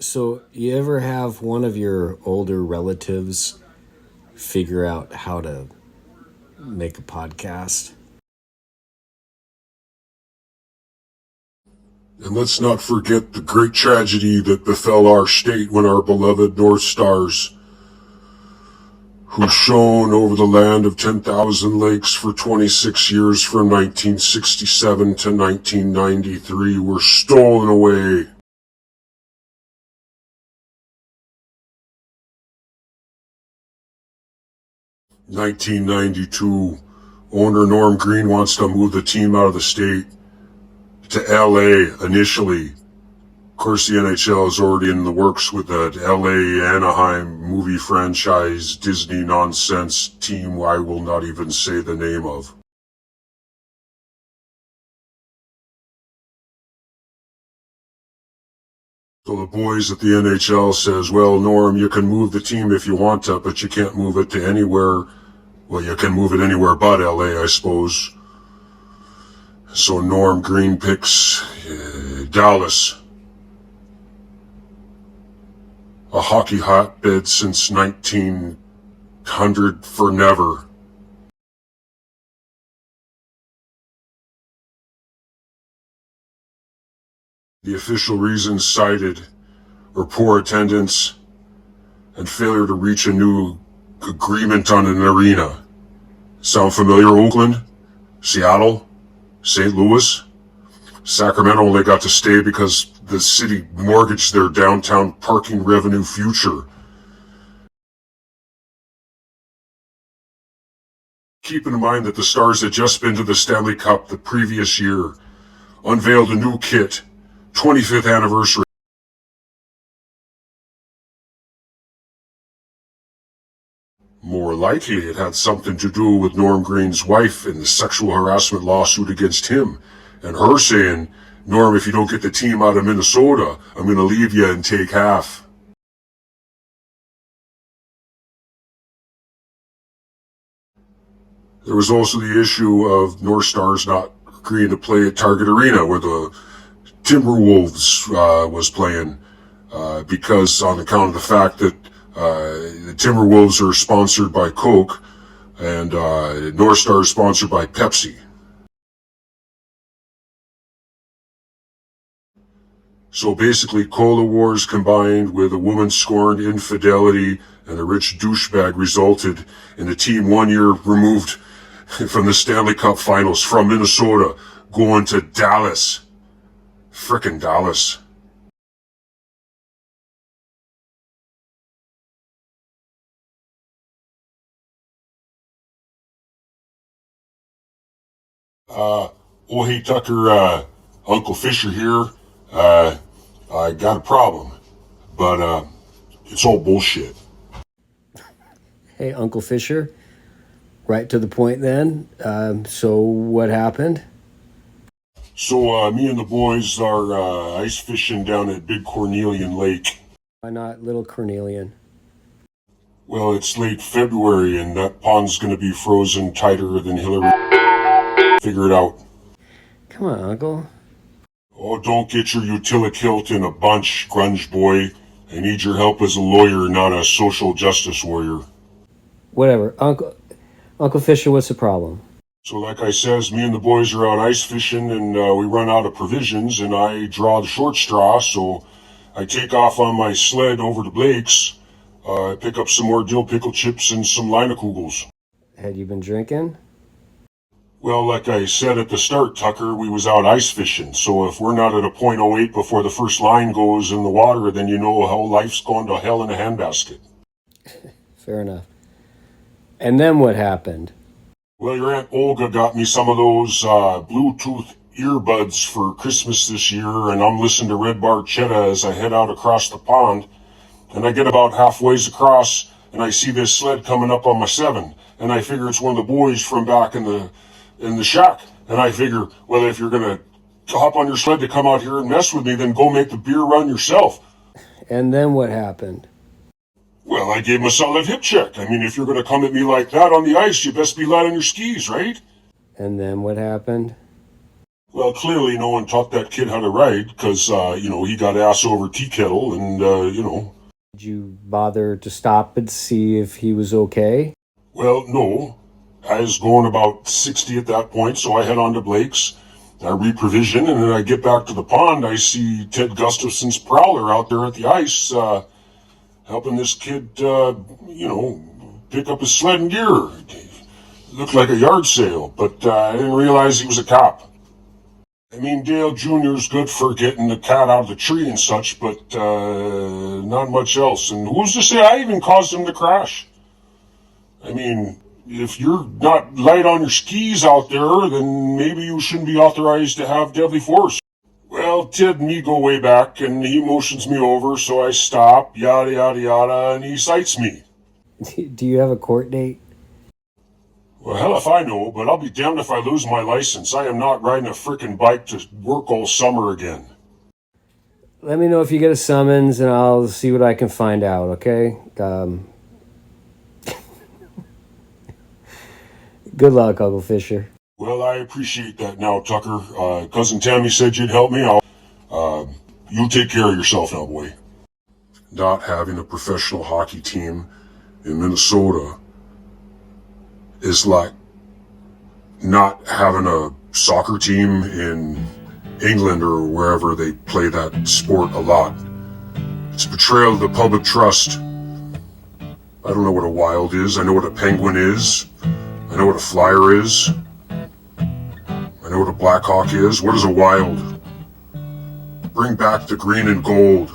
So, you ever have one of your older relatives figure out how to make a podcast? And let's not forget the great tragedy that befell our state when our beloved North Stars, who shone over the land of 10,000 lakes for 26 years from 1967 to 1993, were stolen away. In 1992, owner Norm Green wants to move the team out of the state to LA initially. Of course, the NHL is already in the works with that LA Anaheim movie franchise Disney nonsense team I will not even say the name of. So the boys at the NHL says, well, Norm, you can move the team if you want to, but you can't move it to anywhere. Well, you can move it anywhere but LA, I suppose. So Norm Green picks Dallas. A hockey hotbed since 1900 for never. The official reasons cited were poor attendance and failure to reach a new agreement on an arena. Sound familiar, Oakland? Seattle? St. Louis? Sacramento only got to stay because the city mortgaged their downtown parking revenue future. Keep in mind that the Stars had just been to the Stanley Cup the previous year, unveiled a new kit, 25th anniversary. More likely it had something to do with Norm Green's wife and the sexual harassment lawsuit against him, and her saying, Norm, if you don't get the team out of Minnesota, I'm going to leave you and take half. There was also the issue of North Stars not agreeing to play at Target Arena where the Timberwolves was playing, because on account of the fact that the Timberwolves are sponsored by Coke and North Star is sponsored by Pepsi. So basically, Cola Wars combined with a woman-scorned infidelity and a rich douchebag resulted in the team 1 year removed from the Stanley Cup Finals from Minnesota going to Dallas. Frickin' Dallas. Oh hey Tucker, Uncle Fisher here. I got a problem, but it's all bullshit. Hey, Uncle Fisher, right to the point then. So, what happened? So me and the boys are ice fishing down at Big Cornelian Lake. Why not Little Cornelian? Well, it's late February and that pond's gonna be frozen tighter than Hillary. Figure it out. Come on, Uncle. Oh, don't get your utilikilt in a bunch, grunge boy. I need your help as a lawyer, not a social justice warrior. Whatever. Uncle Fisher, what's the problem? So like I says, me and the boys are out ice fishing and we run out of provisions and I draw the short straw, so I take off on my sled over to Blake's. I pick up some more dill pickle chips and some Leinekugels. Had you been drinking? Well, like I said at the start, Tucker, we was out ice fishing, so if we're not at a .08 before the first line goes in the water, then you know how life's gone to hell in a handbasket. Fair enough. And then what happened? Well, your Aunt Olga got me some of those Bluetooth earbuds for Christmas this year, and I'm listening to Red Bar Cheddar as I head out across the pond. And I get about halfways across, and I see this sled coming up on my 7, and I figure it's one of the boys from back in the shack. And I figure, well, if you're gonna hop on your sled to come out here and mess with me, then go make the beer run yourself. And then what happened? Well, I gave him a solid hip check. I mean, if you're gonna come at me like that on the ice, you best be light on your skis, right? And then what happened? Well, clearly no one taught that kid how to ride because, he got ass over tea kettle and. Did you bother to stop and see if he was okay? Well, no. I was going about 60 at that point, so I head on to Blake's. I reprovision, and then I get back to the pond. I see Ted Gustafson's prowler out there at the ice, helping this kid, pick up his sled and gear. It looked like a yard sale, but I didn't realize he was a cop. I mean, Dale Jr.'s good for getting the cat out of the tree and such, but not much else. And who's to say I even caused him to crash? I mean, if you're not light on your skis out there, then maybe you shouldn't be authorized to have deadly force. Well, Ted and me go way back, and he motions me over, so I stop, yada, yada, yada, and he cites me. Do you have a court date? Well, hell if I know, but I'll be damned if I lose my license. I am not riding a frickin' bike to work all summer again. Let me know if you get a summons, and I'll see what I can find out, okay? Good luck, Uncle Fisher. Well, I appreciate that now, Tucker. Cousin Tammy said you'd help me. You take care of yourself now, boy. Not having a professional hockey team in Minnesota is like not having a soccer team in England or wherever they play that sport a lot. It's betrayal of the public trust. I don't know what a Wild is. I know what a Penguin is. I know what a Flyer is. I know what a Blackhawk is. What is a Wild? Bring back the green and gold.